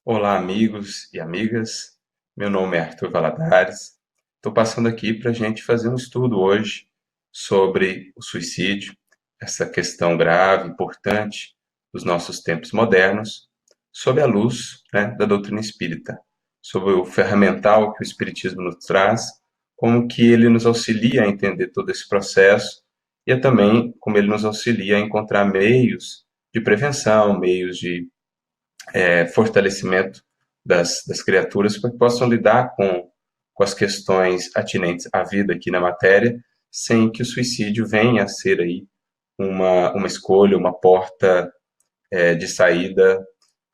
Olá, amigos e amigas. Meu nome é Arthur Valadares. Estou passando aqui para a gente fazer um estudo hoje sobre o suicídio, essa questão grave, importante dos nossos tempos modernos, sob a luz, da doutrina espírita, sobre o ferramental que o Espiritismo nos traz, como que ele nos auxilia a entender todo esse processo e também como ele nos auxilia a encontrar meios de prevenção, meios de fortalecimento das criaturas para que possam lidar com as questões atinentes à vida aqui na matéria, sem que o suicídio venha a ser aí uma escolha, uma porta de saída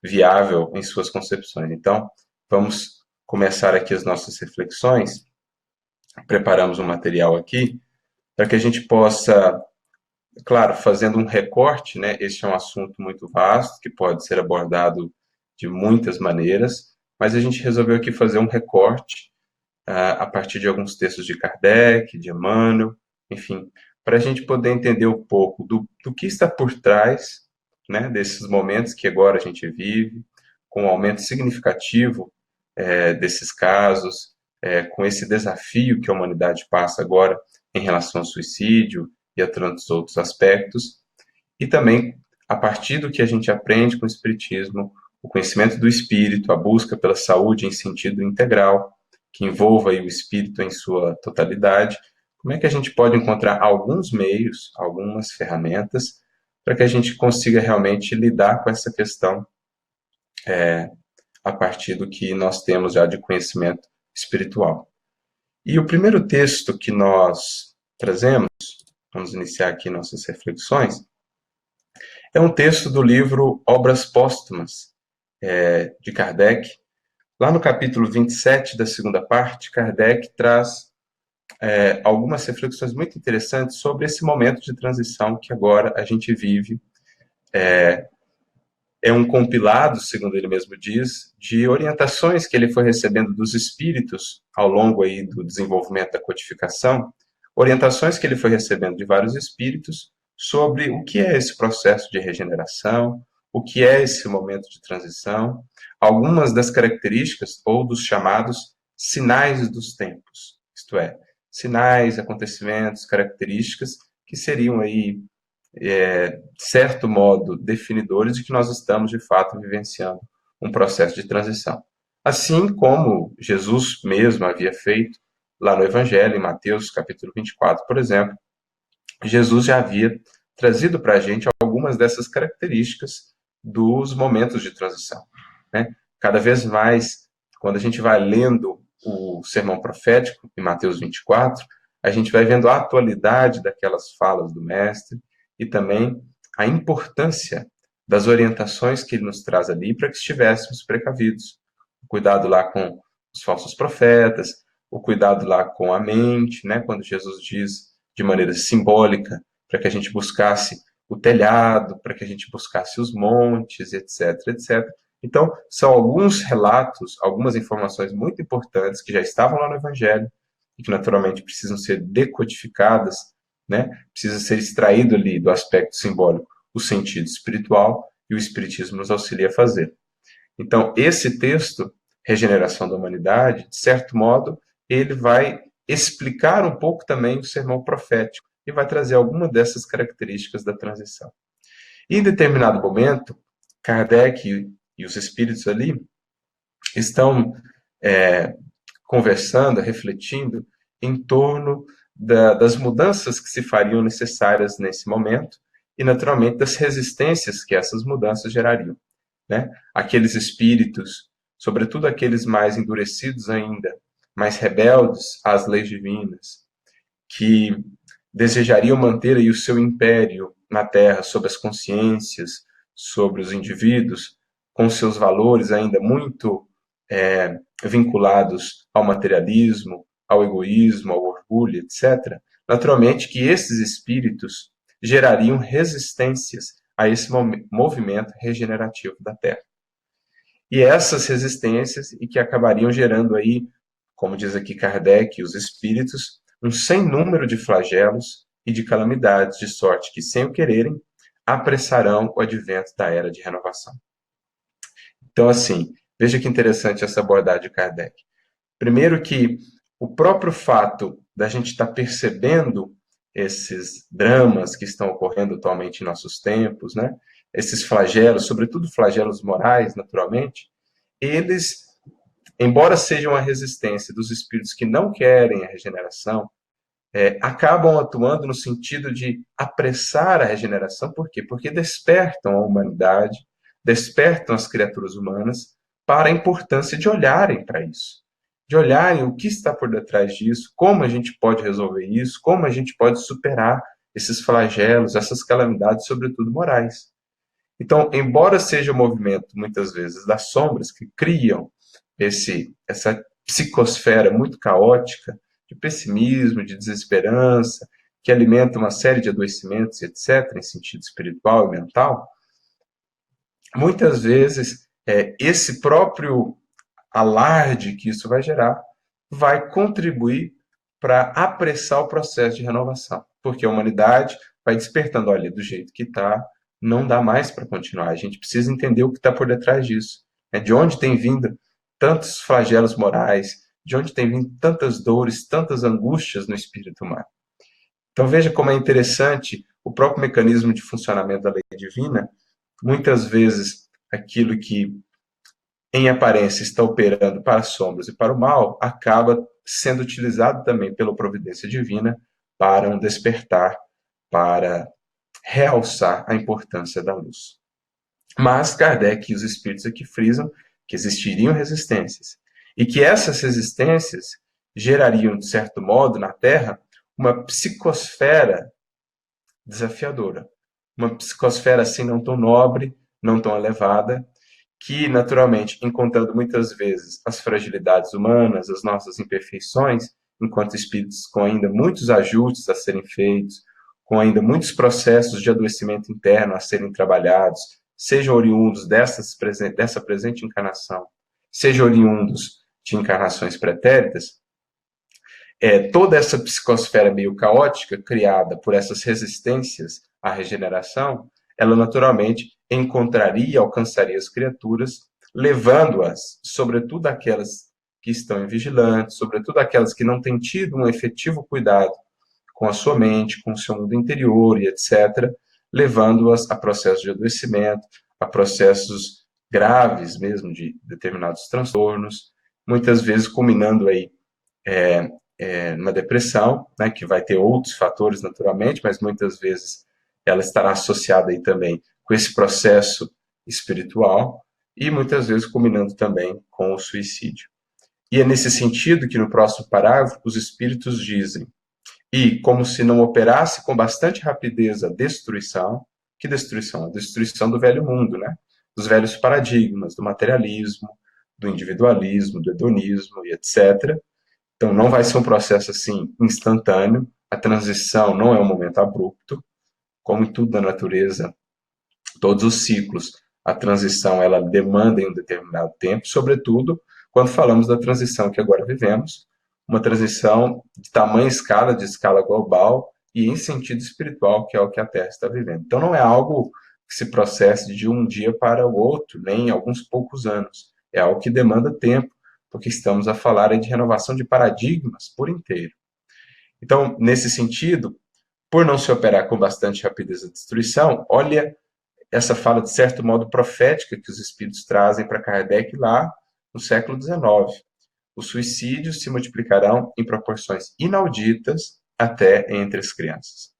viável em suas concepções. Então, vamos começar aqui as nossas reflexões. Preparamos um material aqui para que a gente possa, claro, fazendo um recorte, né? Este é um assunto muito vasto que pode ser abordado de muitas maneiras, mas a gente resolveu aqui fazer um recorte a partir de alguns textos de Kardec, de Emmanuel, enfim, para a gente poder entender um pouco do que está por trás, né, desses momentos que agora a gente vive, com um aumento significativo desses casos, com esse desafio que a humanidade passa agora em relação ao suicídio e a tantos outros aspectos, e também a partir do que a gente aprende com o Espiritismo, o conhecimento do espírito, a busca pela saúde em sentido integral, que envolva aí o espírito em sua totalidade, como é que a gente pode encontrar alguns meios, algumas ferramentas, para que a gente consiga realmente lidar com essa questão a partir do que nós temos já de conhecimento espiritual. E o primeiro texto que nós trazemos, vamos iniciar aqui nossas reflexões, é um texto do livro Obras Póstumas, de Kardec. Lá no capítulo 27 da segunda parte, Kardec traz algumas reflexões muito interessantes sobre esse momento de transição que agora a gente vive. É um compilado, segundo ele mesmo diz, de orientações que ele foi recebendo dos espíritos ao longo aí do desenvolvimento da codificação, orientações que ele foi recebendo de vários espíritos sobre o que é esse processo de regeneração, o que é esse momento de transição, algumas das características ou dos chamados sinais dos tempos, isto é, sinais, acontecimentos, características que seriam aí de certo modo, definidores de que nós estamos, de fato, vivenciando um processo de transição. Assim como Jesus mesmo havia feito lá no Evangelho, em Mateus capítulo 24, por exemplo, Jesus já havia trazido para a gente algumas dessas características dos momentos de transição. Né? Cada vez mais, quando a gente vai lendo o sermão profético, em Mateus 24, a gente vai vendo a atualidade daquelas falas do Mestre, e também a importância das orientações que ele nos traz ali para que estivéssemos precavidos. O cuidado lá com os falsos profetas, o cuidado lá com a mente, né, quando Jesus diz de maneira simbólica para que a gente buscasse o telhado, para que a gente buscasse os montes, etc, etc. Então, são alguns relatos, algumas informações muito importantes que já estavam lá no Evangelho e que naturalmente precisam ser decodificadas, né? Precisa ser extraído ali do aspecto simbólico o sentido espiritual, e o Espiritismo nos auxilia a fazer. Então, esse texto, Regeneração da Humanidade, de certo modo, ele vai explicar um pouco também o sermão profético e vai trazer alguma dessas características da transição. E, em determinado momento, Kardec e os espíritos ali estão conversando, refletindo em torno das mudanças que se fariam necessárias nesse momento e, naturalmente, das resistências que essas mudanças gerariam. Né? Aqueles espíritos, sobretudo aqueles mais endurecidos ainda, mais rebeldes às leis divinas, que desejariam manter aí o seu império na Terra sobre as consciências, sobre os indivíduos, com seus valores ainda muito vinculados ao materialismo, ao egoísmo, ao orgulho, etc., naturalmente que esses espíritos gerariam resistências a esse movimento regenerativo da Terra. E essas resistências e que acabariam gerando aí, como diz aqui Kardec, os espíritos, um sem número de flagelos e de calamidades, de sorte que, sem o quererem, apressarão o advento da era de renovação. Então, assim, Veja que interessante essa abordagem de Kardec. Primeiro que o próprio fato da gente estar percebendo esses dramas que estão ocorrendo atualmente em nossos tempos, né? Esses flagelos, sobretudo flagelos morais, naturalmente, eles, embora sejam a resistência dos espíritos que não querem a regeneração, acabam atuando no sentido de apressar a regeneração. Por quê? Porque despertam a humanidade, despertam as criaturas humanas para a importância de olharem para isso, de olharem o que está por detrás disso, como a gente pode resolver isso, como a gente pode superar esses flagelos, essas calamidades, sobretudo morais. Então, embora seja o movimento, muitas vezes, das sombras que criam essa psicosfera muito caótica, de pessimismo, de desesperança, que alimenta uma série de adoecimentos, etc., em sentido espiritual e mental, muitas vezes esse próprio alarde que isso vai gerar vai contribuir para apressar o processo de renovação, porque a humanidade vai despertando, olha, do jeito que está, não dá mais para continuar, a gente precisa entender o que está por detrás disso, de onde tem vindo tantos flagelos morais, de onde tem vindo tantas dores, tantas angústias no espírito humano. Então veja como é interessante o próprio mecanismo de funcionamento da lei divina. Muitas vezes aquilo que em aparência está operando para as sombras e para o mal, acaba sendo utilizado também pela providência divina para um despertar, para realçar a importância da luz. Mas Kardec e os espíritos aqui frisam que existiriam resistências e que essas resistências gerariam, de certo modo, na Terra, uma psicosfera desafiadora. Uma psicosfera assim não tão nobre, não tão elevada, que, naturalmente, encontrando muitas vezes as fragilidades humanas, as nossas imperfeições, enquanto espíritos com ainda muitos ajustes a serem feitos, com ainda muitos processos de adoecimento interno a serem trabalhados, sejam oriundos dessa presente encarnação, sejam oriundos de encarnações pretéritas, toda essa psicosfera meio caótica criada por essas resistências à regeneração, ela naturalmente encontraria e alcançaria as criaturas, levando-as, sobretudo aquelas que estão invigilantes, sobretudo aquelas que não têm tido um efetivo cuidado com a sua mente, com o seu mundo interior e etc., levando-as a processos de adoecimento, a processos graves mesmo de determinados transtornos, muitas vezes culminando aí na depressão, né, que vai ter outros fatores naturalmente, mas muitas vezes ela estará associada aí também com esse processo espiritual e muitas vezes culminando também com o suicídio. E é nesse sentido que no próximo parágrafo os espíritos dizem: e como se não operasse com bastante rapidez a destruição, que destruição? A destruição do velho mundo, né? Dos velhos paradigmas, do materialismo, do individualismo, do hedonismo e etc. Então não vai ser um processo assim instantâneo, a transição não é um momento abrupto, como em tudo da natureza, todos os ciclos, a transição ela demanda em um determinado tempo, sobretudo quando falamos da transição que agora vivemos, uma transição de tamanha escala, de escala global e em sentido espiritual, que é o que a Terra está vivendo. Então não é algo que se processe de um dia para o outro, nem em alguns poucos anos. É algo que demanda tempo, porque estamos a falar de renovação de paradigmas por inteiro. Então, nesse sentido, por não se operar com bastante rapidez a destruição, olha essa fala, de certo modo, profética que os espíritos trazem para Kardec lá no século XIX. Os suicídios se multiplicarão em proporções inauditas até entre as crianças.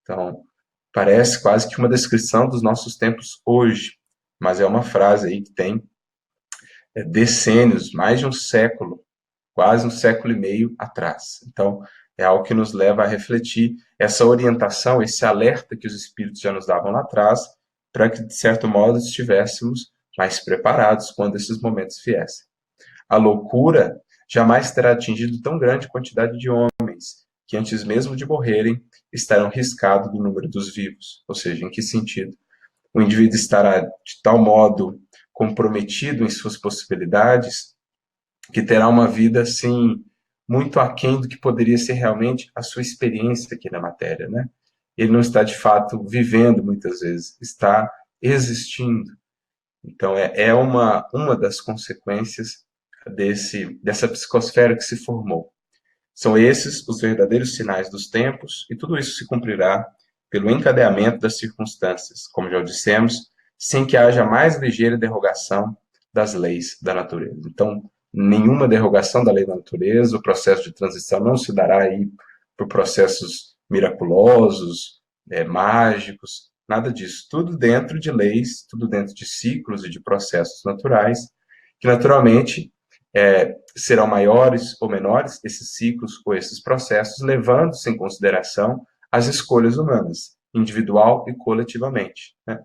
Então, parece quase que uma descrição dos nossos tempos hoje, mas é uma frase aí que tem decênios, mais de um século, quase um século e meio atrás. Então, é algo que nos leva a refletir essa orientação, esse alerta que os espíritos já nos davam lá atrás, para que, de certo modo, estivéssemos mais preparados quando esses momentos viessem. A loucura jamais terá atingido tão grande quantidade de homens, que antes mesmo de morrerem, estarão riscados do número dos vivos. Ou seja, em que sentido? O indivíduo estará de tal modo comprometido em suas possibilidades, que terá uma vida, assim, muito aquém do que poderia ser realmente a sua experiência aqui na matéria, né? Ele não está, de fato, vivendo, muitas vezes, está existindo. Então, é uma das consequências dessa psicosfera que se formou. São esses os verdadeiros sinais dos tempos, e tudo isso se cumprirá pelo encadeamento das circunstâncias, como já dissemos, sem que haja mais ligeira derrogação das leis da natureza. Então, nenhuma derrogação da lei da natureza, o processo de transição não se dará aí por processos miraculosos, mágicos, nada disso. Tudo dentro de leis, tudo dentro de ciclos e de processos naturais, que naturalmente serão maiores ou menores esses ciclos ou esses processos, levando-se em consideração as escolhas humanas, individual e coletivamente. Né?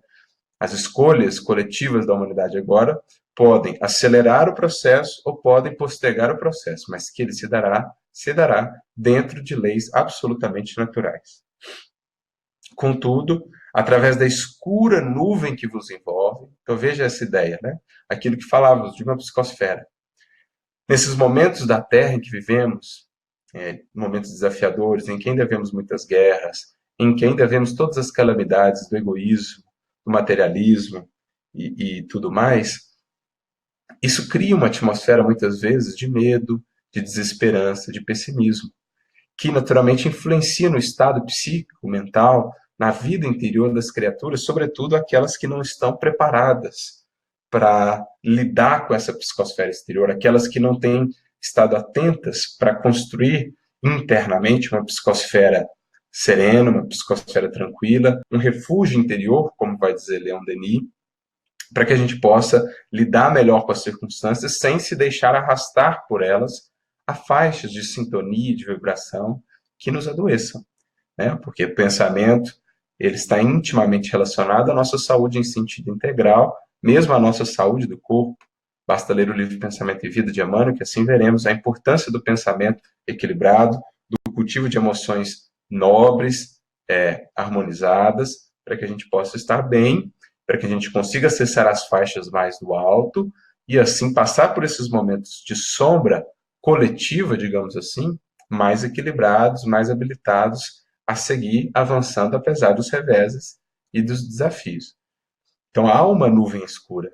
As escolhas coletivas da humanidade agora podem acelerar o processo ou podem postergar o processo, mas que ele se dará dentro de leis absolutamente naturais. Contudo, através da escura nuvem que vos envolve, então veja essa ideia, né? Aquilo que falávamos de uma psicosfera. Nesses momentos da Terra em que vivemos, momentos desafiadores, em que ainda vemos muitas guerras, em que ainda vemos todas as calamidades do egoísmo, do materialismo e tudo mais, isso cria uma atmosfera, muitas vezes, de medo, de desesperança, de pessimismo, que naturalmente influencia no estado psíquico, mental, na vida interior das criaturas, sobretudo aquelas que não estão preparadas para lidar com essa psicosfera exterior, aquelas que não têm estado atentas para construir internamente uma psicosfera serena, uma psicosfera tranquila, um refúgio interior, como vai dizer Leon Denis, para que a gente possa lidar melhor com as circunstâncias sem se deixar arrastar por elas a faixas de sintonia e de vibração que nos adoeçam, né? Porque o pensamento ele está intimamente relacionado à nossa saúde em sentido integral, mesmo à nossa saúde do corpo. Basta ler o livro Pensamento e Vida de Emmanuel, que assim veremos a importância do pensamento equilibrado, do cultivo de emoções nobres, harmonizadas, para que a gente possa estar bem, para que a gente consiga acessar as faixas mais do alto e assim passar por esses momentos de sombra coletiva, digamos assim, mais equilibrados, mais habilitados a seguir avançando apesar dos reveses e dos desafios. Então há uma nuvem escura.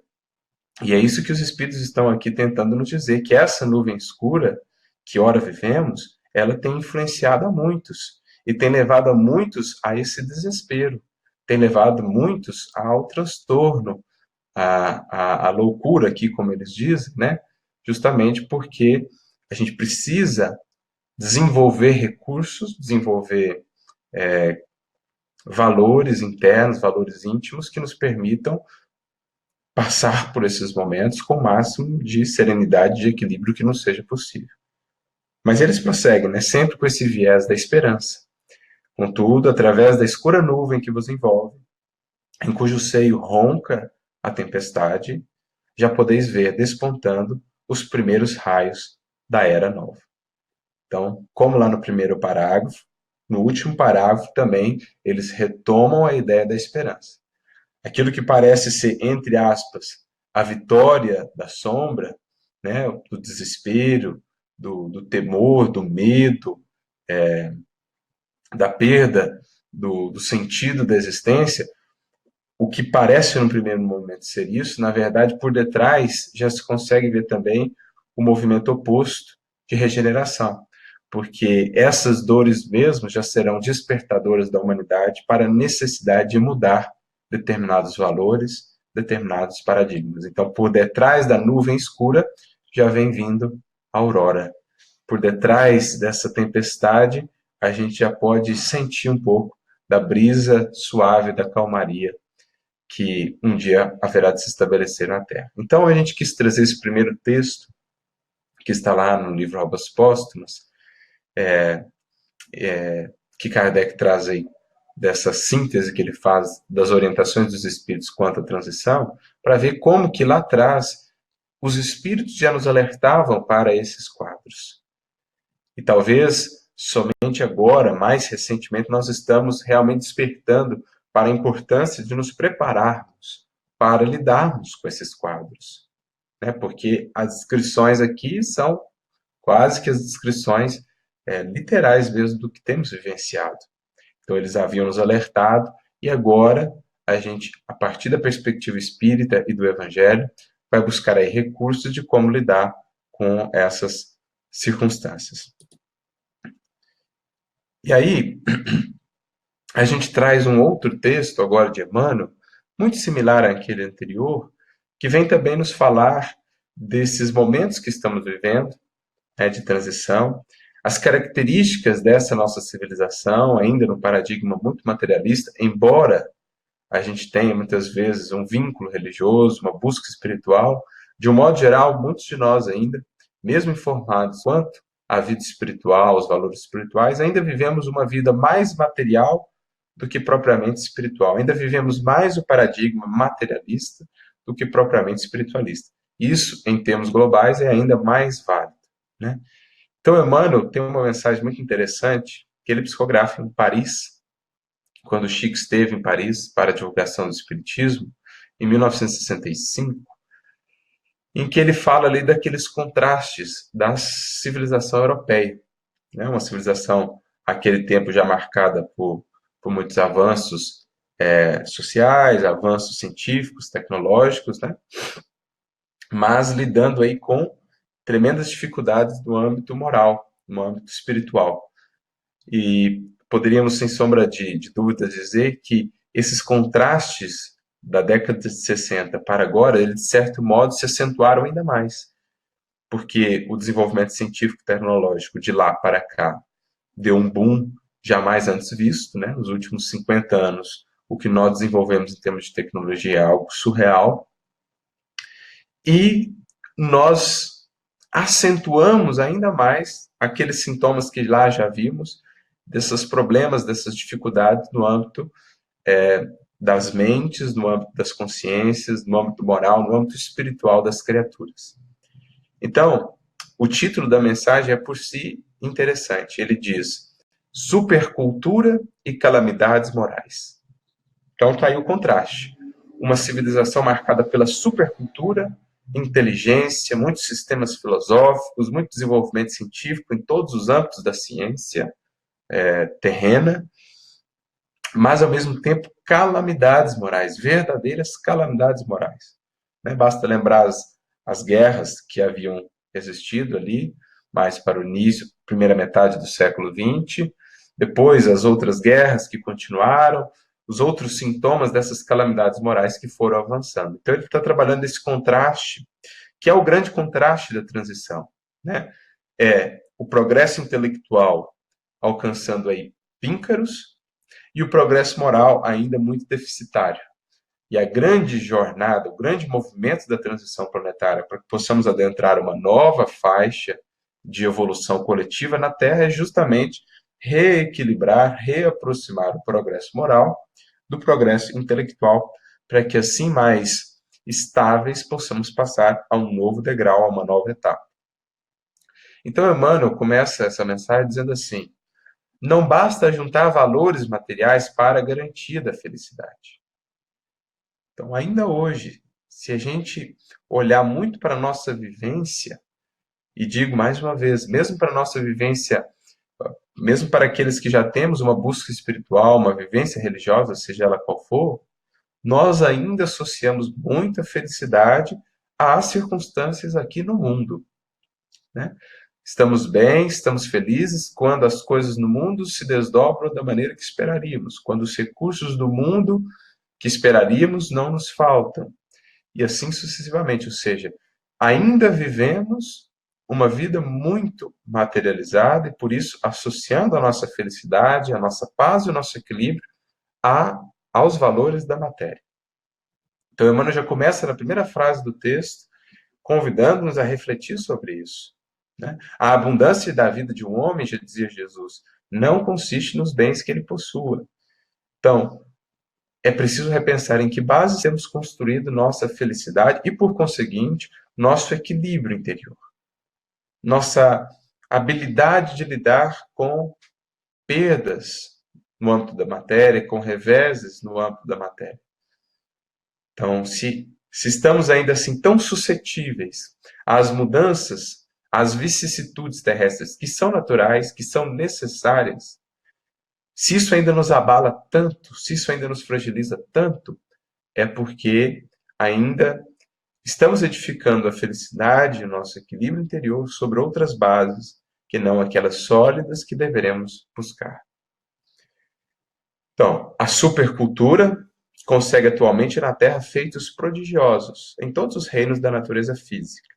E é isso que os espíritos estão aqui tentando nos dizer, que essa nuvem escura que ora vivemos, ela tem influenciado a muitos e tem levado a muitos a esse desespero, tem levado muitos ao transtorno, à loucura aqui, como eles dizem, né? Justamente porque a gente precisa desenvolver recursos, desenvolver valores internos, valores íntimos que nos permitam passar por esses momentos com o máximo de serenidade e de equilíbrio que nos seja possível. Mas eles prosseguem, né, sempre com esse viés da esperança. Contudo, através da escura nuvem que vos envolve, em cujo seio ronca a tempestade, já podeis ver despontando os primeiros raios da era nova. Então, como lá no primeiro parágrafo, no último parágrafo também eles retomam a ideia da esperança. Aquilo que parece ser, entre aspas, a vitória da sombra, né, do desespero, do temor, do medo, da perda do sentido da existência, o que parece no primeiro momento ser isso, na verdade, por detrás já se consegue ver também o movimento oposto de regeneração, porque essas dores mesmo já serão despertadoras da humanidade para a necessidade de mudar determinados valores, determinados paradigmas. Então, por detrás da nuvem escura já vem vindo a aurora. Por detrás dessa tempestade, a gente já pode sentir um pouco da brisa suave, da calmaria que um dia haverá de se estabelecer na Terra. Então, a gente quis trazer esse primeiro texto, que está lá no livro Obras Póstumas, que Kardec traz aí, dessa síntese que ele faz das orientações dos espíritos quanto à transição, para ver como que lá atrás os espíritos já nos alertavam para esses quadros. E talvez somente agora, mais recentemente, nós estamos realmente despertando para a importância de nos prepararmos para lidarmos com esses quadros, né? Porque as descrições aqui são quase que as descrições literais mesmo do que temos vivenciado. Então eles haviam nos alertado e agora a gente, a partir da perspectiva espírita e do evangelho, vai buscar aí recursos de como lidar com essas circunstâncias. E aí, a gente traz um outro texto agora de Emmanuel, muito similar àquele anterior, que vem também nos falar desses momentos que estamos vivendo, né, de transição, as características dessa nossa civilização, ainda no paradigma muito materialista, embora a gente tenha muitas vezes um vínculo religioso, uma busca espiritual, de um modo geral, muitos de nós ainda, mesmo informados quanto à vida espiritual, os valores espirituais, ainda vivemos uma vida mais material do que propriamente espiritual. Ainda vivemos mais o paradigma materialista do que propriamente espiritualista. Isso, em termos globais, é ainda mais válido, né? Então, Emmanuel tem uma mensagem muito interessante que ele psicografa em Paris, quando Chico esteve em Paris para a divulgação do Espiritismo, em 1965, em que ele fala ali daqueles contrastes da civilização europeia, né? Uma civilização, aquele tempo já marcada por muitos avanços sociais, avanços científicos, tecnológicos, né? Mas lidando aí com tremendas dificuldades no âmbito moral, no âmbito espiritual. E poderíamos, sem sombra de dúvida, dizer que esses contrastes da década de 60 para agora, eles, de certo modo, se acentuaram ainda mais, porque o desenvolvimento científico e tecnológico de lá para cá deu um boom jamais antes visto, né? Nos últimos 50 anos, o que nós desenvolvemos em termos de tecnologia é algo surreal, e nós acentuamos ainda mais aqueles sintomas que lá já vimos, desses problemas, dessas dificuldades no âmbito das mentes, no âmbito das consciências, no âmbito moral, no âmbito espiritual das criaturas. Então, o título da mensagem é por si interessante. Ele diz: supercultura e calamidades morais. Então está aí o contraste. Uma civilização marcada pela supercultura, inteligência, muitos sistemas filosóficos, muito desenvolvimento científico em todos os âmbitos da ciência terrena, mas ao mesmo tempo calamidades morais, verdadeiras calamidades morais. Né? Basta lembrar as guerras que haviam existido ali, mais para o início, primeira metade do século XX, depois as outras guerras que continuaram, os outros sintomas dessas calamidades morais que foram avançando. Então ele está trabalhando esse contraste, que é o grande contraste da transição, né? É o progresso intelectual alcançando aí píncaros e o progresso moral ainda muito deficitário. E a grande jornada, o grande movimento da transição planetária para que possamos adentrar uma nova faixa de evolução coletiva na Terra é justamente reequilibrar, reaproximar o progresso moral do progresso intelectual, para que assim mais estáveis possamos passar a um novo degrau, a uma nova etapa. Então Emmanuel começa essa mensagem dizendo assim: não basta juntar valores materiais para a garantia da felicidade. Então, ainda hoje, se a gente olhar muito para a nossa vivência, e digo mais uma vez, mesmo para a nossa vivência, mesmo para aqueles que já temos uma busca espiritual, uma vivência religiosa, seja ela qual for, nós ainda associamos muita felicidade às circunstâncias aqui no mundo, né? Estamos bem, estamos felizes quando as coisas no mundo se desdobram da maneira que esperaríamos, quando os recursos do mundo que esperaríamos não nos faltam, e assim sucessivamente. Ou seja, ainda vivemos uma vida muito materializada e, por isso, associando a nossa felicidade, a nossa paz e o nosso equilíbrio aos valores da matéria. Então, Emmanuel já começa na primeira frase do texto, convidando-nos a refletir sobre isso, né? A abundância da vida de um homem, já dizia Jesus, não consiste nos bens que ele possua. Então, é preciso repensar em que base temos construído nossa felicidade e, por conseguinte, nosso equilíbrio interior. Nossa habilidade de lidar com perdas no âmbito da matéria, com reveses no âmbito da matéria. Então, se estamos ainda assim tão suscetíveis às mudanças, às vicissitudes terrestres, que são naturais, que são necessárias, se isso ainda nos abala tanto, se isso ainda nos fragiliza tanto, é porque ainda estamos edificando a felicidade e o nosso equilíbrio interior sobre outras bases, que não aquelas sólidas que deveremos buscar. Então, a supercultura consegue atualmente na Terra feitos prodigiosos em todos os reinos da natureza física,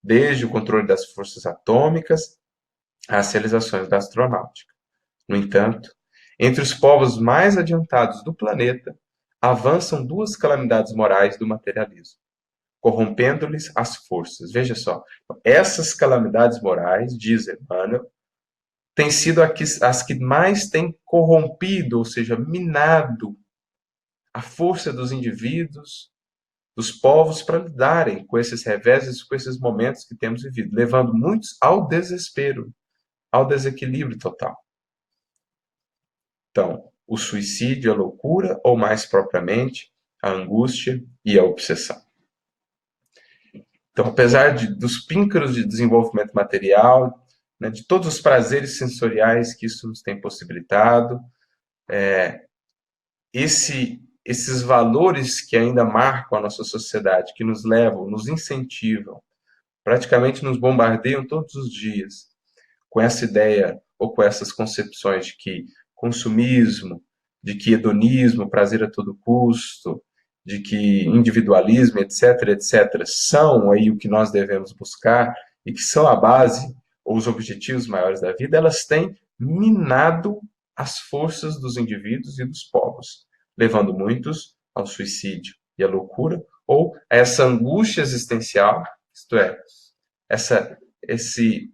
desde o controle das forças atômicas às realizações da astronáutica. No entanto, entre os povos mais adiantados do planeta, avançam duas calamidades morais do materialismo, corrompendo-lhes as forças. Veja só, essas calamidades morais, diz Emmanuel, têm sido as que mais têm corrompido, ou seja, minado a força dos indivíduos, dos povos, para lidarem com esses reveses, com esses momentos que temos vivido, levando muitos ao desespero, ao desequilíbrio total. Então, o suicídio, a loucura, ou mais propriamente, a angústia e a obsessão. Então, apesar dos píncaros de desenvolvimento material, né, de todos os prazeres sensoriais que isso nos tem possibilitado, esses valores que ainda marcam a nossa sociedade, que nos levam, nos incentivam, praticamente nos bombardeiam todos os dias, com essa ideia ou com essas concepções de que consumismo, de que hedonismo, prazer a todo custo, de que individualismo, etc., etc., são aí o que nós devemos buscar e que são a base ou os objetivos maiores da vida, elas têm minado as forças dos indivíduos e dos povos, levando muitos ao suicídio e à loucura, ou a essa angústia existencial, isto é, esse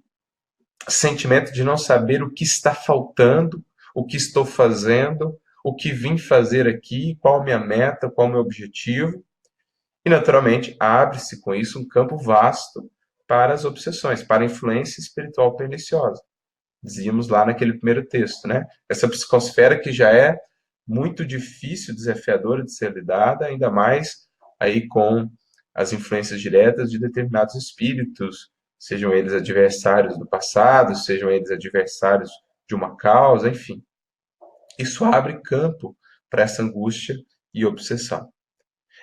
sentimento de não saber o que está faltando, o que estou fazendo, o que vim fazer aqui, qual a minha meta, qual o meu objetivo. E, naturalmente, abre-se com isso um campo vasto para as obsessões, para a influência espiritual perniciosa. Dizíamos lá naquele primeiro texto, né? Essa psicosfera que já é muito difícil, desafiadora de ser lidada, ainda mais aí com as influências diretas de determinados espíritos, sejam eles adversários do passado, sejam eles adversários de uma causa, enfim. Isso abre campo para essa angústia e obsessão.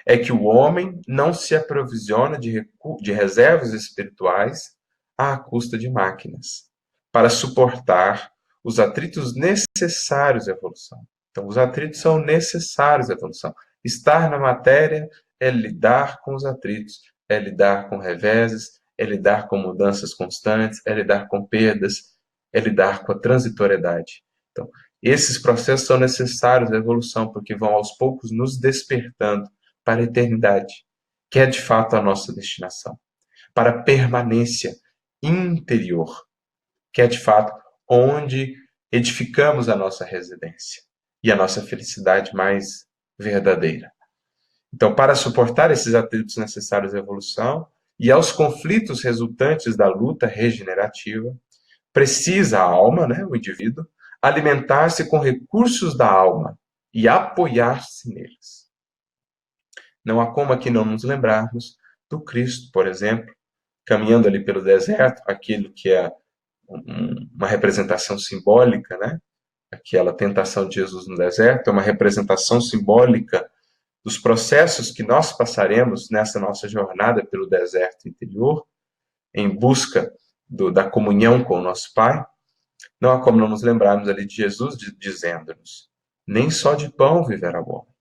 É que o homem não se aprovisiona de reservas espirituais à custa de máquinas, para suportar os atritos necessários à evolução. Então, os atritos são necessários à evolução. Estar na matéria é lidar com os atritos, é lidar com reveses, é lidar com mudanças constantes, é lidar com perdas, é lidar com a transitoriedade. Então, esses processos são necessários à evolução, porque vão aos poucos nos despertando para a eternidade, que é de fato a nossa destinação, para a permanência interior, que é de fato onde edificamos a nossa residência e a nossa felicidade mais verdadeira. Então, para suportar esses atritos necessários à evolução e aos conflitos resultantes da luta regenerativa, precisa a alma, né, o indivíduo, alimentar-se com recursos da alma e apoiar-se neles. Não há como aqui não nos lembrarmos do Cristo, por exemplo, caminhando ali pelo deserto, aquilo que é uma representação simbólica, né? Aquela tentação de Jesus no deserto é uma representação simbólica dos processos que nós passaremos nessa nossa jornada pelo deserto interior, em busca da comunhão com o nosso Pai. Não há como não nos lembrarmos ali de Jesus dizendo-nos: nem só de pão viverá o homem.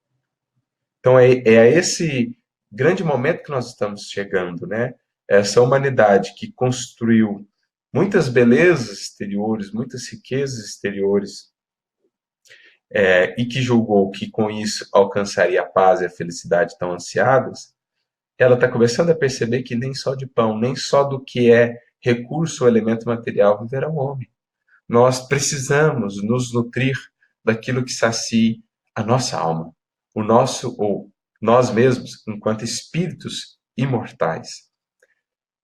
Então é a esse grande momento que nós estamos chegando, né? Essa humanidade que construiu muitas belezas exteriores, muitas riquezas exteriores, e que julgou que com isso alcançaria a paz e a felicidade tão ansiadas, ela está começando a perceber que nem só de pão, nem só do que é recurso ou elemento material viverá o homem. Nós precisamos nos nutrir daquilo que sacie a nossa alma, o nosso ou nós mesmos, enquanto espíritos imortais.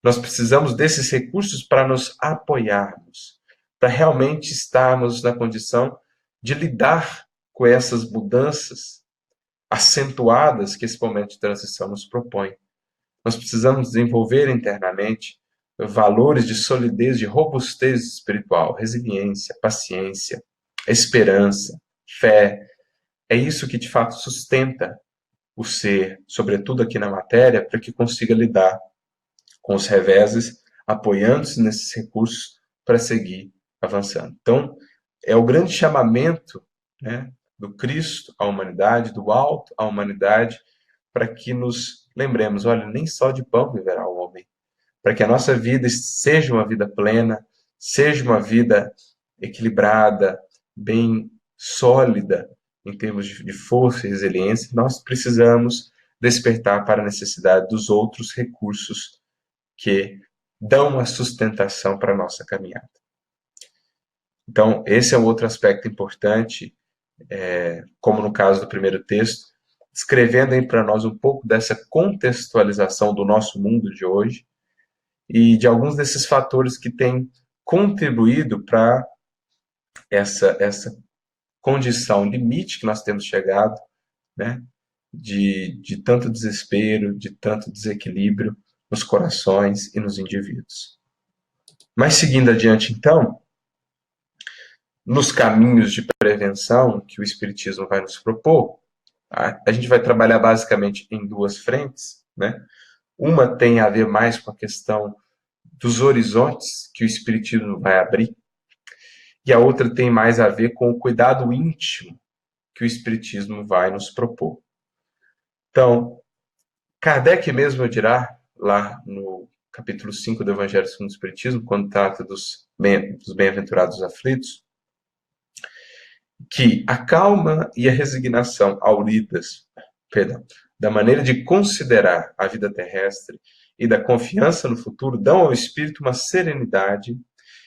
Nós precisamos desses recursos para nos apoiarmos, para realmente estarmos na condição de lidar com essas mudanças acentuadas que esse momento de transição nos propõe. Nós precisamos desenvolver internamente valores de solidez, de robustez espiritual, resiliência, paciência, esperança, fé. É isso que de fato sustenta o ser, sobretudo aqui na matéria, para que consiga lidar com os reveses, apoiando-se nesses recursos para seguir avançando. Então, é o grande chamamento, né, do Cristo à humanidade, do alto à humanidade, para que nos lembremos, olha, nem só de pão viverá o homem, para que a nossa vida seja uma vida plena, seja uma vida equilibrada, bem sólida em termos de força e resiliência, nós precisamos despertar para a necessidade dos outros recursos que dão a sustentação para a nossa caminhada. Então, esse é um outro aspecto importante, como no caso do primeiro texto, descrevendo aí para nós um pouco dessa contextualização do nosso mundo de hoje e de alguns desses fatores que têm contribuído para essa condição limite que nós temos chegado, né, de tanto desespero, de tanto desequilíbrio nos corações e nos indivíduos. Mas seguindo adiante, então, nos caminhos de prevenção que o Espiritismo vai nos propor, a gente vai trabalhar basicamente em duas frentes, né? Uma tem a ver mais com a questão dos horizontes que o Espiritismo vai abrir, e a outra tem mais a ver com o cuidado íntimo que o Espiritismo vai nos propor. Então, Kardec mesmo dirá, lá no capítulo 5 do Evangelho segundo o Espiritismo, quando trata dos bem-aventurados aflitos, que a calma e a resignação auridas, da maneira de considerar a vida terrestre e da confiança no futuro dão ao espírito uma serenidade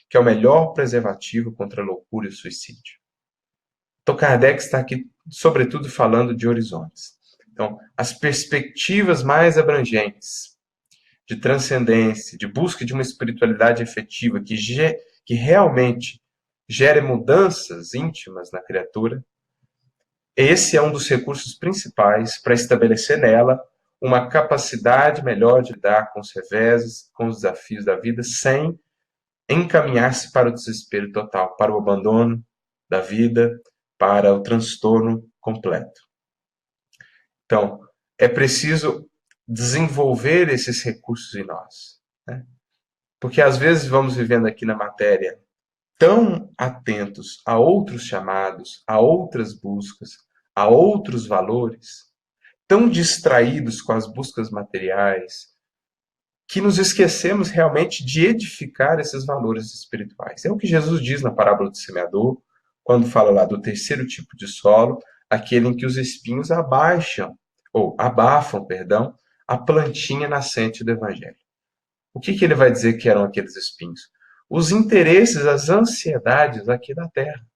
que é o melhor preservativo contra a loucura e o suicídio. Então, Kardec está aqui, sobretudo, falando de horizontes. Então, as perspectivas mais abrangentes de transcendência, de busca de uma espiritualidade efetiva que realmente gere mudanças íntimas na criatura, esse é um dos recursos principais para estabelecer nela uma capacidade melhor de lidar com os reveses, com os desafios da vida, sem encaminhar-se para o desespero total, para o abandono da vida, para o transtorno completo. Então, é preciso desenvolver esses recursos em nós, né? Porque às vezes vamos vivendo aqui na matéria tão atentos a outros chamados, a outras buscas, a outros valores, tão distraídos com as buscas materiais, que nos esquecemos realmente de edificar esses valores espirituais. É o que Jesus diz na parábola do semeador, quando fala lá do terceiro tipo de solo, aquele em que os espinhos abafam, a plantinha nascente do evangelho. O que ele vai dizer que eram aqueles espinhos? Os interesses, as ansiedades aqui da terra.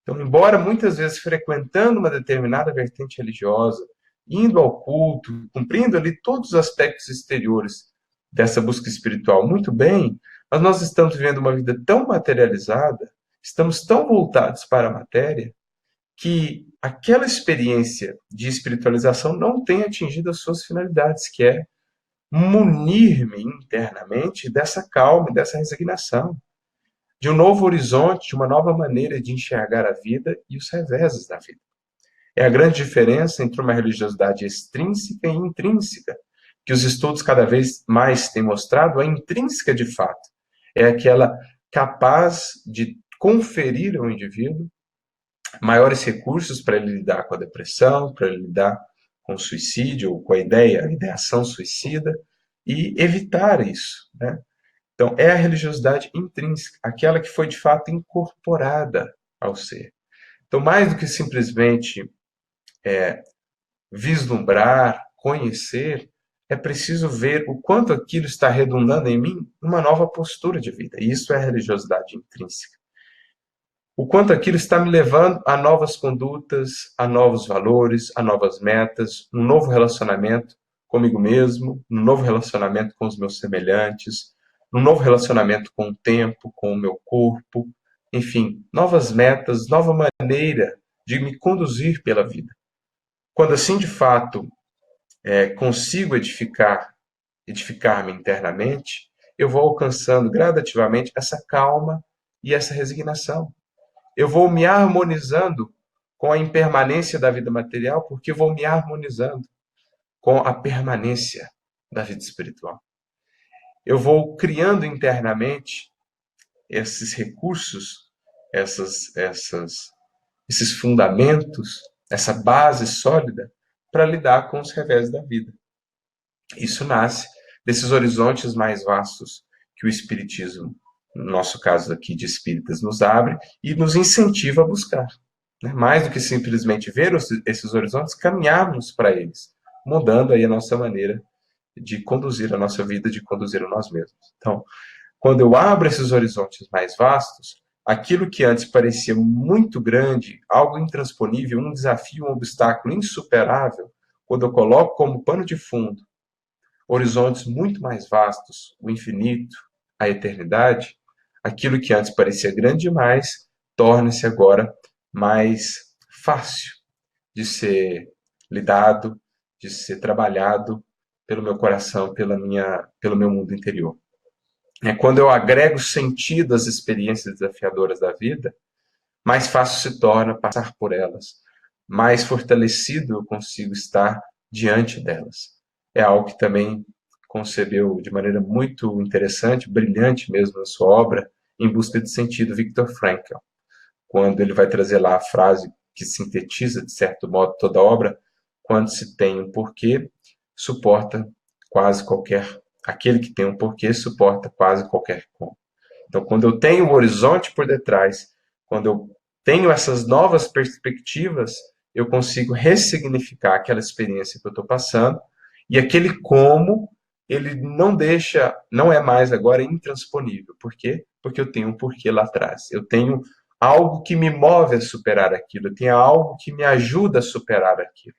Então, embora muitas vezes frequentando uma determinada vertente religiosa, indo ao culto, cumprindo ali todos os aspectos exteriores dessa busca espiritual muito bem, mas nós estamos vivendo uma vida tão materializada, estamos tão voltados para a matéria, que aquela experiência de espiritualização não tem atingido as suas finalidades, que é munir-me internamente dessa calma, dessa resignação, de um novo horizonte, de uma nova maneira de enxergar a vida e os reveses da vida. É a grande diferença entre uma religiosidade extrínseca e intrínseca, que os estudos cada vez mais têm mostrado. A intrínseca, de fato, é aquela capaz de conferir ao indivíduo maiores recursos para ele lidar com a depressão, para ele lidar com o suicídio, ou com a ideação suicida, e evitar isso, né? Então, é a religiosidade intrínseca, aquela que foi de fato incorporada ao ser. Então, mais do que simplesmente vislumbrar, conhecer, é preciso ver o quanto aquilo está redundando em mim uma nova postura de vida. E isso é a religiosidade intrínseca. O quanto aquilo está me levando a novas condutas, a novos valores, a novas metas, um novo relacionamento comigo mesmo, um novo relacionamento com os meus semelhantes, um novo relacionamento com o tempo, com o meu corpo, enfim, novas metas, nova maneira de me conduzir pela vida. Quando assim, de fato, consigo edificar-me internamente, eu vou alcançando gradativamente essa calma e essa resignação. Eu vou me harmonizando com a impermanência da vida material, porque vou me harmonizando com a permanência da vida espiritual. Eu vou criando internamente esses recursos, esses fundamentos, essa base sólida para lidar com os revés da vida. Isso nasce desses horizontes mais vastos que o Espiritismo, no nosso caso aqui de espíritas, nos abre e nos incentiva a buscar. Né? Mais do que simplesmente ver esses horizontes, caminharmos para eles, mudando aí a nossa maneira de conduzir a nossa vida, de conduzir a nós mesmos. Então, quando eu abro esses horizontes mais vastos, aquilo que antes parecia muito grande, algo intransponível, um desafio, um obstáculo insuperável, quando eu coloco como pano de fundo horizontes muito mais vastos, o infinito, a eternidade, aquilo que antes parecia grande demais, torna-se agora mais fácil de ser lidado, de ser trabalhado pelo meu coração, pelo meu mundo interior. Quando eu agrego sentido às experiências desafiadoras da vida, mais fácil se torna passar por elas, mais fortalecido eu consigo estar diante delas. É algo que também concebeu de maneira muito interessante, brilhante mesmo na sua obra, Em Busca de Sentido, Viktor Frankl, quando ele vai trazer lá a frase que sintetiza, de certo modo, toda a obra: quando se tem um porquê, suporta quase qualquer... Aquele que tem um porquê suporta quase qualquer como. Então, quando eu tenho o horizonte por detrás, quando eu tenho essas novas perspectivas, eu consigo ressignificar aquela experiência que eu estou passando, e aquele como, ele não é mais agora intransponível. Por quê? Porque eu tenho um porquê lá atrás. Eu tenho algo que me move a superar aquilo, eu tenho algo que me ajuda a superar aquilo.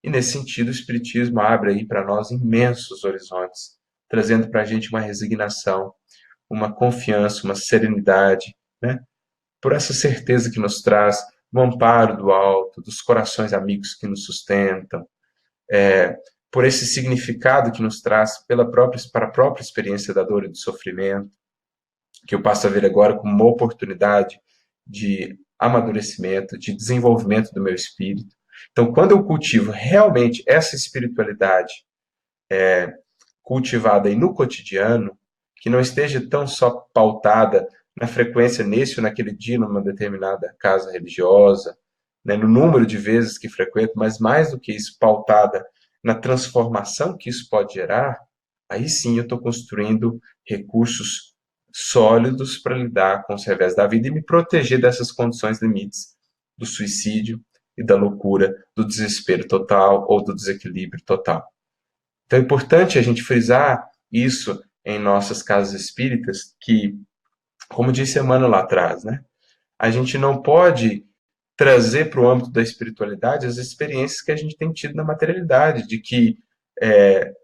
E nesse sentido, o Espiritismo abre aí para nós imensos horizontes, trazendo para a gente uma resignação, uma confiança, uma serenidade, né? Por essa certeza que nos traz o amparo do alto, dos corações amigos que nos sustentam, por esse significado que nos traz para a própria experiência da dor e do sofrimento, que eu passo a ver agora como uma oportunidade de amadurecimento, de desenvolvimento do meu espírito. Então, quando eu cultivo realmente essa espiritualidade cultivada aí no cotidiano, que não esteja tão só pautada na frequência nesse ou naquele dia numa determinada casa religiosa, né, no número de vezes que frequento, mas mais do que isso, pautada na transformação que isso pode gerar, aí sim eu estou construindo recursos sólidos para lidar com os revés da vida e me proteger dessas condições limites do suicídio e da loucura, do desespero total ou do desequilíbrio total. Então é importante a gente frisar isso em nossas casas espíritas, que, como disse Emmanuel lá atrás, né, a gente não pode trazer para o âmbito da espiritualidade as experiências que a gente tem tido na materialidade, de que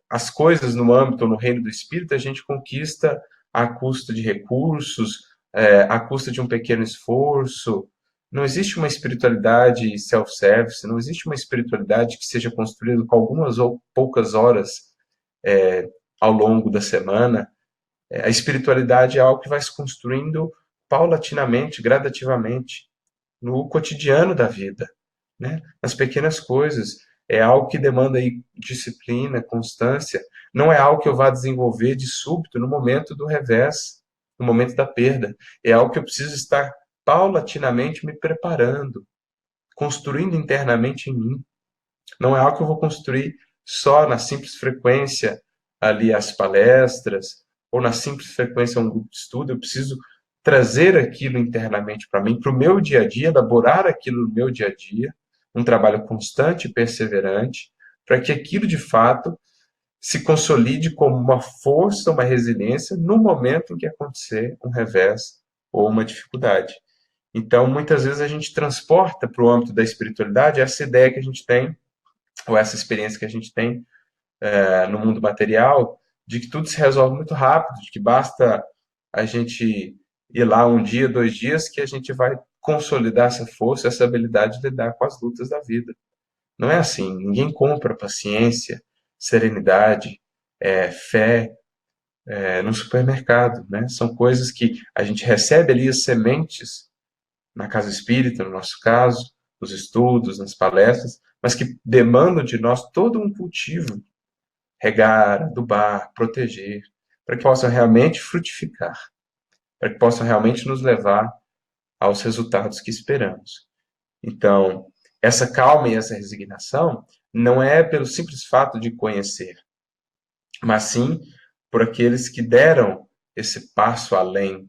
as coisas no âmbito, no reino do espírito, a gente conquista à custa de recursos, à custa de um pequeno esforço. Não existe uma espiritualidade self-service, não existe uma espiritualidade que seja construída com algumas ou poucas horas ao longo da semana. A espiritualidade é algo que vai se construindo paulatinamente, gradativamente, no cotidiano da vida, né? Nas pequenas coisas. É algo que demanda aí disciplina, constância. Não é algo que eu vá desenvolver de súbito no momento do revés, no momento da perda. É algo que eu preciso estar paulatinamente me preparando, construindo internamente em mim. Não é algo que eu vou construir só na simples frequência ali às palestras, ou na simples frequência a um grupo de estudo. Eu preciso trazer aquilo internamente para mim, para o meu dia a dia, elaborar aquilo no meu dia a dia, um trabalho constante e perseverante, para que aquilo de fato se consolide como uma força, uma resiliência no momento em que acontecer um revés ou uma dificuldade. Então, muitas vezes a gente transporta para o âmbito da espiritualidade essa ideia que a gente tem, ou essa experiência que a gente tem no mundo material, de que tudo se resolve muito rápido, de que basta a gente ir lá um dia, 2 dias, que a gente vai consolidar essa força, essa habilidade de lidar com as lutas da vida. Não é assim. Ninguém compra paciência, serenidade, fé no supermercado, né? São coisas que a gente recebe ali as sementes na casa espírita, no nosso caso, nos estudos, nas palestras, mas que demandam de nós todo um cultivo, regar, adubar, proteger, para que possam realmente frutificar, para que possam realmente nos levar aos resultados que esperamos. Então, essa calma e essa resignação não é pelo simples fato de conhecer, mas sim por aqueles que deram esse passo além,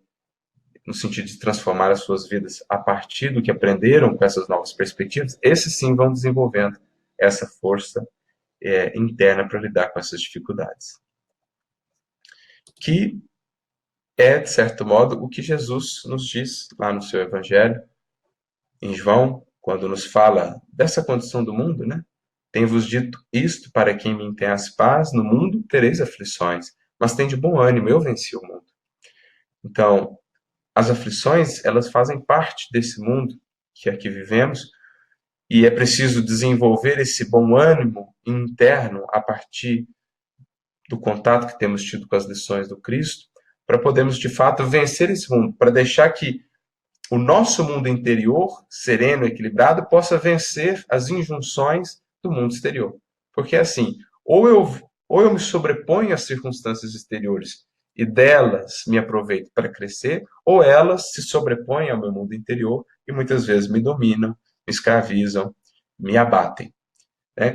no sentido de transformar as suas vidas a partir do que aprenderam com essas novas perspectivas. Esses sim vão desenvolvendo essa força interna para lidar com essas dificuldades. Que é, de certo modo, o que Jesus nos diz lá no seu Evangelho, em João, quando nos fala dessa condição do mundo, né? Tenho-vos dito isto para que em mim tenhas paz, no mundo tereis aflições, mas tem de bom ânimo, eu venci o mundo. Então, as aflições, elas fazem parte desse mundo que aqui vivemos, e é preciso desenvolver esse bom ânimo interno a partir do contato que temos tido com as lições do Cristo, para podermos, de fato, vencer esse mundo, para deixar que o nosso mundo interior, sereno, equilibrado, possa vencer as injunções do mundo exterior. Porque, assim, ou eu me sobreponho às circunstâncias exteriores e delas me aproveito para crescer, ou elas se sobrepõem ao meu mundo interior e muitas vezes me dominam, me escravizam, me abatem.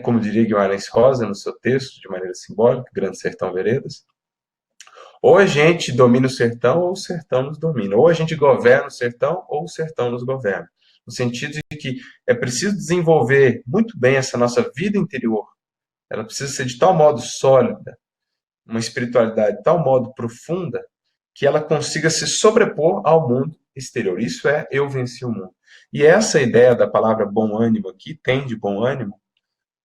Como diria Guimarães Rosa no seu texto, de maneira simbólica, Grande Sertão Veredas, ou a gente domina o sertão, ou o sertão nos domina. Ou a gente governa o sertão, ou o sertão nos governa. No sentido de que é preciso desenvolver muito bem essa nossa vida interior. Ela precisa ser de tal modo sólida, uma espiritualidade de tal modo profunda, que ela consiga se sobrepor ao mundo exterior. Isso é, eu venci o mundo. E essa ideia da palavra bom ânimo aqui, tem de bom ânimo,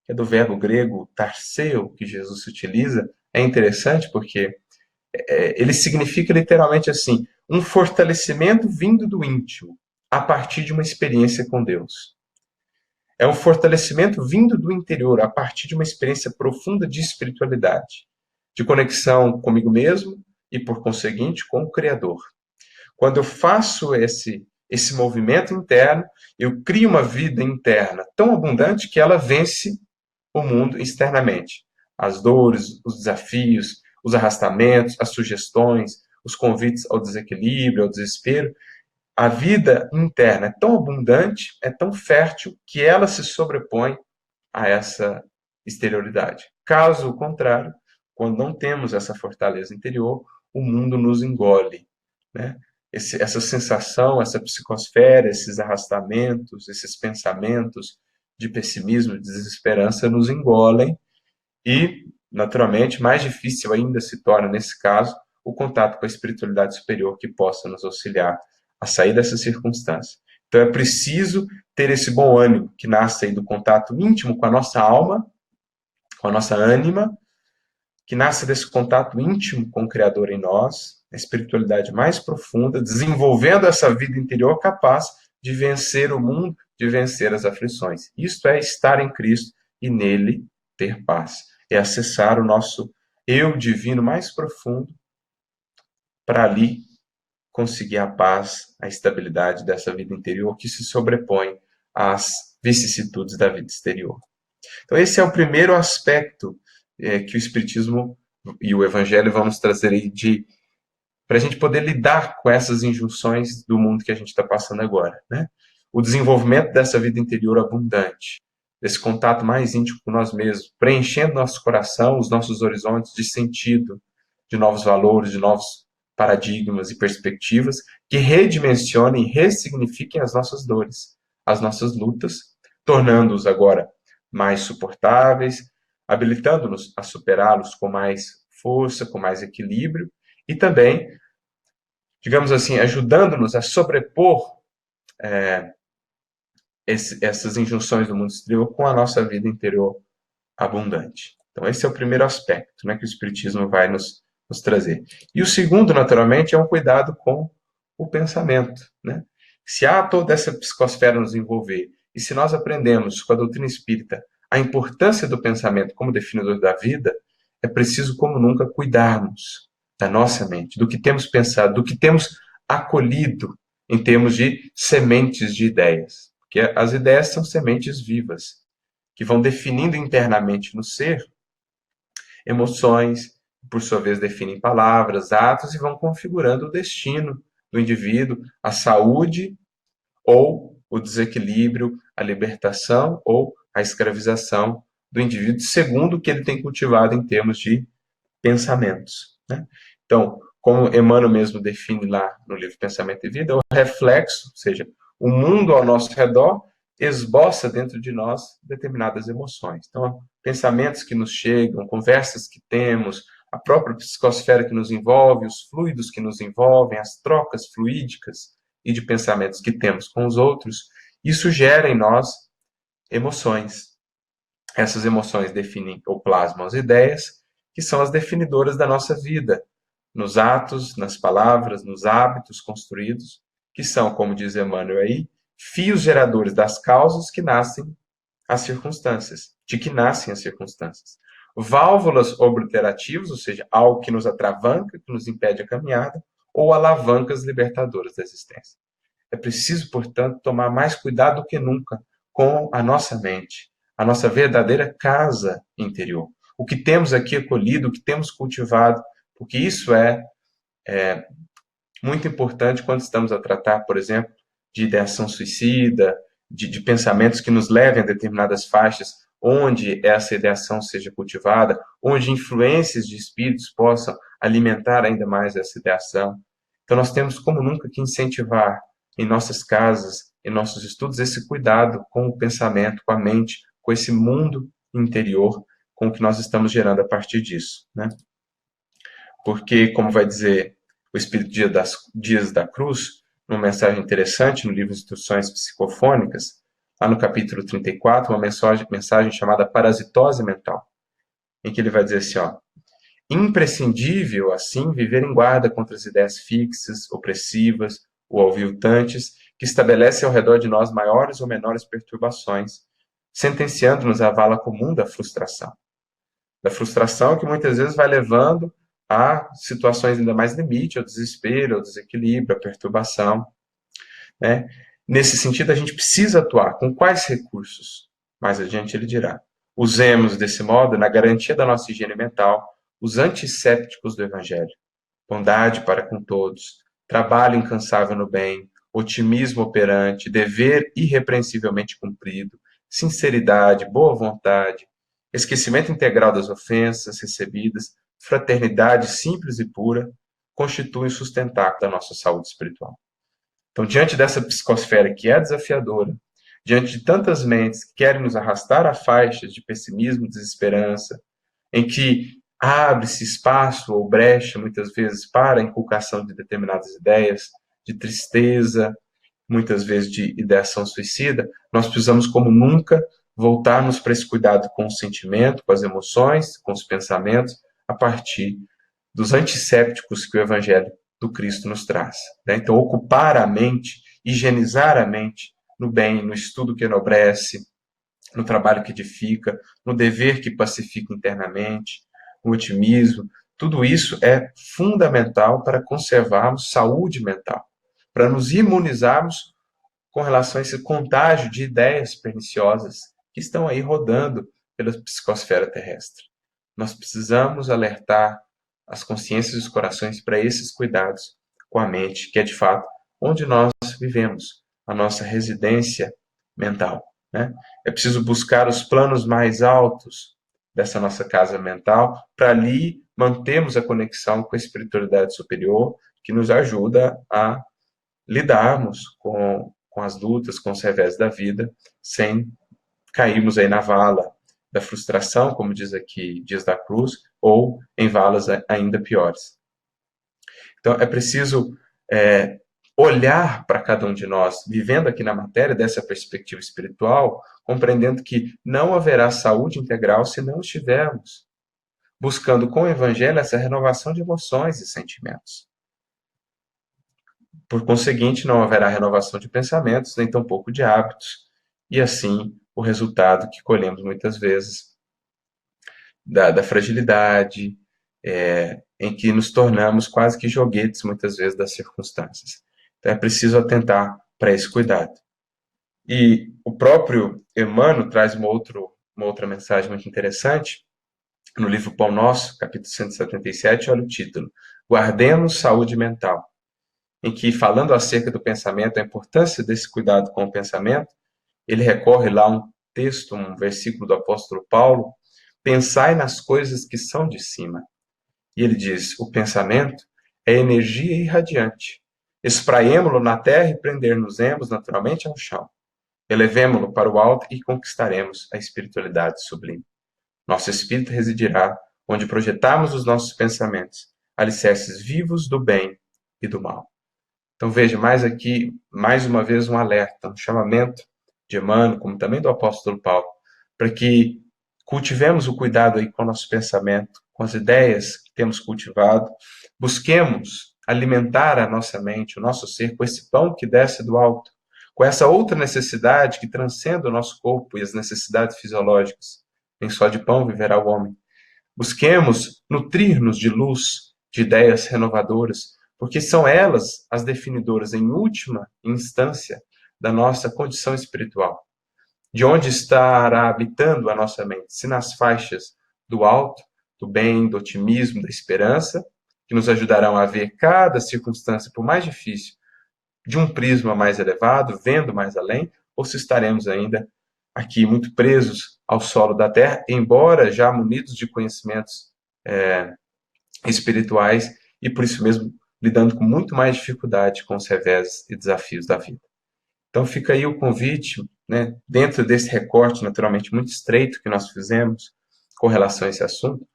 que é do verbo grego tarseu, que Jesus utiliza, é interessante porque ele significa literalmente assim, um fortalecimento vindo do íntimo, a partir de uma experiência com Deus. É um fortalecimento vindo do interior, a partir de uma experiência profunda de espiritualidade, de conexão comigo mesmo e, por conseguinte, com o Criador. Quando eu faço esse movimento interno, eu crio uma vida interna tão abundante que ela vence o mundo externamente. As dores, os desafios, os arrastamentos, as sugestões, os convites ao desequilíbrio, ao desespero. A vida interna é tão abundante, é tão fértil, que ela se sobrepõe a essa exterioridade. Caso contrário, quando não temos essa fortaleza interior, o mundo nos engole, né? Essa sensação, essa psicosfera, esses arrastamentos, esses pensamentos de pessimismo, de desesperança nos engolem e, naturalmente, mais difícil ainda se torna, nesse caso, o contato com a espiritualidade superior que possa nos auxiliar a sair dessa circunstância. Então é preciso ter esse bom ânimo que nasce aí do contato íntimo com a nossa alma, com a nossa ânima, que nasce desse contato íntimo com o Criador em nós, a espiritualidade mais profunda, desenvolvendo essa vida interior capaz de vencer o mundo, de vencer as aflições. Isto é estar em Cristo e nele ter paz. É acessar o nosso eu divino mais profundo para ali conseguir a paz, a estabilidade dessa vida interior que se sobrepõe às vicissitudes da vida exterior. Então esse é o primeiro aspecto que o Espiritismo e o Evangelho vão nos trazer aí para a gente poder lidar com essas injunções do mundo que a gente está passando agora, né? O desenvolvimento dessa vida interior abundante, desse contato mais íntimo com nós mesmos, preenchendo nosso coração, os nossos horizontes de sentido, de novos valores, de novos paradigmas e perspectivas que redimensionem e ressignifiquem as nossas dores, as nossas lutas, tornando-os agora mais suportáveis, habilitando-nos a superá-los com mais força, com mais equilíbrio e também, digamos assim, ajudando-nos a sobrepor essas injunções do mundo exterior com a nossa vida interior abundante. Então esse é o primeiro aspecto, né, que o Espiritismo vai nos trazer. E o segundo, naturalmente, é um cuidado com o pensamento, né? Se há toda essa psicosfera nos envolver, e se nós aprendemos com a doutrina espírita a importância do pensamento como definidor da vida, é preciso, como nunca, cuidarmos da nossa mente, do que temos pensado, do que temos acolhido em termos de sementes de ideias. Porque as ideias são sementes vivas, que vão definindo internamente no ser emoções, por sua vez definem palavras, atos e vão configurando o destino do indivíduo, a saúde ou o desequilíbrio, a libertação ou a escravização do indivíduo, segundo o que ele tem cultivado em termos de pensamentos. Né? Então, como Emmanuel mesmo define lá no livro Pensamento e Vida, o reflexo, ou seja, o mundo ao nosso redor esboça dentro de nós determinadas emoções. Então, pensamentos que nos chegam, conversas que temos, a própria psicosfera que nos envolve, os fluidos que nos envolvem, as trocas fluídicas e de pensamentos que temos com os outros, isso gera em nós emoções. Essas emoções definem ou plasmam as ideias, que são as definidoras da nossa vida, nos atos, nas palavras, nos hábitos construídos, que são, como diz Emmanuel aí, fios geradores das causas que nascem as circunstâncias, de que nascem as circunstâncias. Válvulas obliterativas, ou seja, algo que nos atravanca, que nos impede a caminhada, ou alavancas libertadoras da existência. É preciso, portanto, tomar mais cuidado do que nunca com a nossa mente, a nossa verdadeira casa interior. O que temos aqui acolhido, o que temos cultivado, porque isso é muito importante quando estamos a tratar, por exemplo, de ideação suicida, de pensamentos que nos levem a determinadas faixas, onde essa ideação seja cultivada, onde influências de espíritos possam alimentar ainda mais essa ideação. Então, nós temos como nunca que incentivar em nossas casas, em nossos estudos, esse cuidado com o pensamento, com a mente, com esse mundo interior, com o que nós estamos gerando a partir disso, né? Porque, como vai dizer o Espírito Dias da Cruz, numa mensagem interessante no livro Instruções Psicofônicas, lá no capítulo 34, uma mensagem chamada Parasitose Mental, em que ele vai dizer assim, ó, imprescindível, assim, viver em guarda contra as ideias fixas, opressivas ou aviltantes, que estabelecem ao redor de nós maiores ou menores perturbações, sentenciando-nos à vala comum da frustração. Da frustração que muitas vezes vai levando a situações ainda mais limite, ao desespero, ao desequilíbrio, à perturbação. Né? Nesse sentido, a gente precisa atuar. Com quais recursos? Mais adiante ele dirá. Usemos, desse modo, na garantia da nossa higiene mental, os antissépticos do Evangelho. Bondade para com todos, trabalho incansável no bem, otimismo operante, dever irrepreensivelmente cumprido, sinceridade, boa vontade, esquecimento integral das ofensas recebidas, fraternidade simples e pura, constituem o sustentáculo da nossa saúde espiritual. Então, diante dessa psicosfera que é desafiadora, diante de tantas mentes que querem nos arrastar a faixas de pessimismo, desesperança, em que abre-se espaço ou brecha, muitas vezes, para a inculcação de determinadas ideias, de tristeza, muitas vezes de ideação suicida, nós precisamos, como nunca, voltarmos para esse cuidado com o sentimento, com as emoções, com os pensamentos, a partir dos antissépticos que o Evangelho do Cristo nos traz. Né? Então, ocupar a mente, higienizar a mente no bem, no estudo que enobrece, no trabalho que edifica, no dever que pacifica internamente, no otimismo. Tudo isso é fundamental para conservarmos saúde mental, para nos imunizarmos com relação a esse contágio de ideias perniciosas que estão aí rodando pela psicosfera terrestre. Nós precisamos alertar as consciências e os corações para esses cuidados com a mente, que é de fato onde nós vivemos, a nossa residência mental. Né? É preciso buscar os planos mais altos dessa nossa casa mental, para ali mantermos a conexão com a espiritualidade superior, que nos ajuda a lidarmos com as lutas, com os revés da vida, sem cairmos aí na vala da frustração, como diz aqui Dias da Cruz, ou em valas ainda piores. Então, é preciso olhar para cada um de nós, vivendo aqui na matéria dessa perspectiva espiritual, compreendendo que não haverá saúde integral se não estivermos buscando com o Evangelho essa renovação de emoções e sentimentos. Por conseguinte, não haverá renovação de pensamentos, nem tampouco de hábitos, e assim o resultado que colhemos muitas vezes da fragilidade, em que nos tornamos quase que joguetes, muitas vezes, das circunstâncias. Então, é preciso atentar para esse cuidado. E o próprio Emmanuel traz uma outra mensagem muito interessante, no livro Pão Nosso, capítulo 177, olha o título: Guardemos saúde mental, em que, falando acerca do pensamento, a importância desse cuidado com o pensamento, ele recorre lá a um texto, um versículo do apóstolo Paulo: pensai nas coisas que são de cima. E ele diz: o pensamento é energia irradiante. Espraiemo-lo na terra e prender-nos-emos naturalmente ao chão. Elevemo-lo para o alto e conquistaremos a espiritualidade sublime. Nosso espírito residirá onde projetarmos os nossos pensamentos, alicerces vivos do bem e do mal. Então veja, mais aqui, mais uma vez, um alerta, um chamamento de Emmanuel, como também do apóstolo Paulo, para que cultivemos o cuidado aí com o nosso pensamento, com as ideias que temos cultivado, busquemos alimentar a nossa mente, o nosso ser, com esse pão que desce do alto, com essa outra necessidade que transcende o nosso corpo e as necessidades fisiológicas. Nem só de pão viverá o homem. Busquemos nutrir-nos de luz, de ideias renovadoras, porque são elas as definidoras, em última instância, da nossa condição espiritual. De onde estará habitando a nossa mente? Se nas faixas do alto, do bem, do otimismo, da esperança, que nos ajudarão a ver cada circunstância, por mais difícil, de um prisma mais elevado, vendo mais além, ou se estaremos ainda aqui muito presos ao solo da Terra, embora já munidos de conhecimentos espirituais e por isso mesmo lidando com muito mais dificuldade com os revés e desafios da vida. Então fica aí o convite, né, dentro desse recorte naturalmente muito estreito que nós fizemos com relação a esse assunto,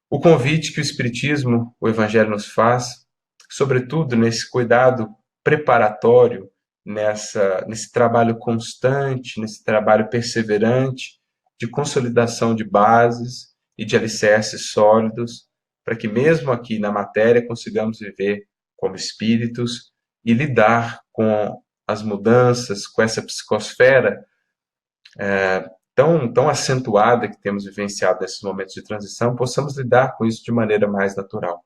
o convite que o Espiritismo, o Evangelho nos faz, sobretudo nesse cuidado preparatório, nesse trabalho constante, nesse trabalho perseverante de consolidação de bases e de alicerces sólidos, para que mesmo aqui na matéria consigamos viver como espíritos e lidar com as mudanças, com essa psicosfera tão acentuada que temos vivenciado nesses momentos de transição, possamos lidar com isso de maneira mais natural.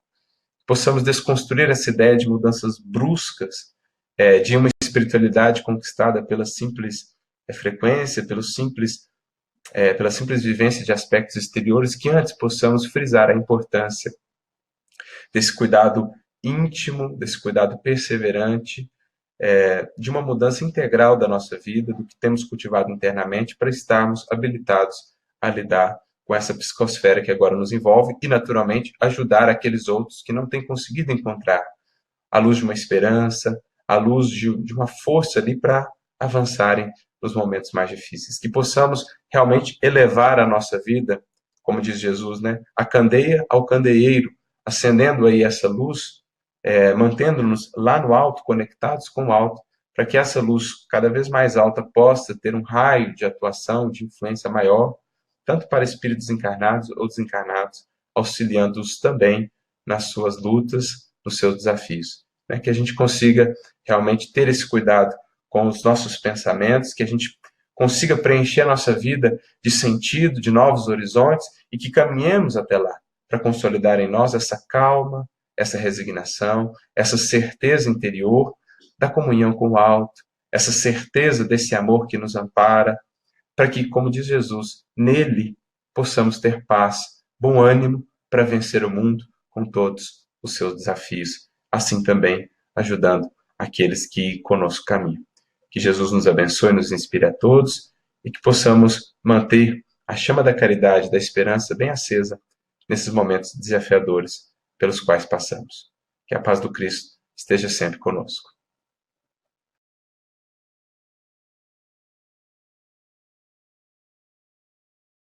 Possamos desconstruir essa ideia de mudanças bruscas, de uma espiritualidade conquistada pela simples frequência, pela simples vivência de aspectos exteriores, que antes possamos frisar a importância desse cuidado íntimo, desse cuidado perseverante, de uma mudança integral da nossa vida, do que temos cultivado internamente, para estarmos habilitados a lidar com essa psicosfera que agora nos envolve e, naturalmente, ajudar aqueles outros que não têm conseguido encontrar a luz de uma esperança, a luz de uma força ali para avançarem nos momentos mais difíceis. Que possamos realmente elevar a nossa vida, como diz Jesus, né? A candeia ao candeeiro, acendendo aí essa luz, mantendo-nos lá no alto, conectados com o alto, para que essa luz cada vez mais alta possa ter um raio de atuação, de influência maior, tanto para espíritos encarnados ou desencarnados, auxiliando-os também nas suas lutas, nos seus desafios. Né? Que a gente consiga realmente ter esse cuidado com os nossos pensamentos, que a gente consiga preencher a nossa vida de sentido, de novos horizontes, e que caminhemos até lá, para consolidar em nós essa calma, essa resignação, essa certeza interior da comunhão com o alto, essa certeza desse amor que nos ampara, para que, como diz Jesus, nele possamos ter paz, bom ânimo para vencer o mundo com todos os seus desafios, assim também ajudando aqueles que conosco caminham. Que Jesus nos abençoe, nos inspire a todos e que possamos manter a chama da caridade, da esperança bem acesa nesses momentos desafiadores pelos quais passamos. Que a paz do Cristo esteja sempre conosco.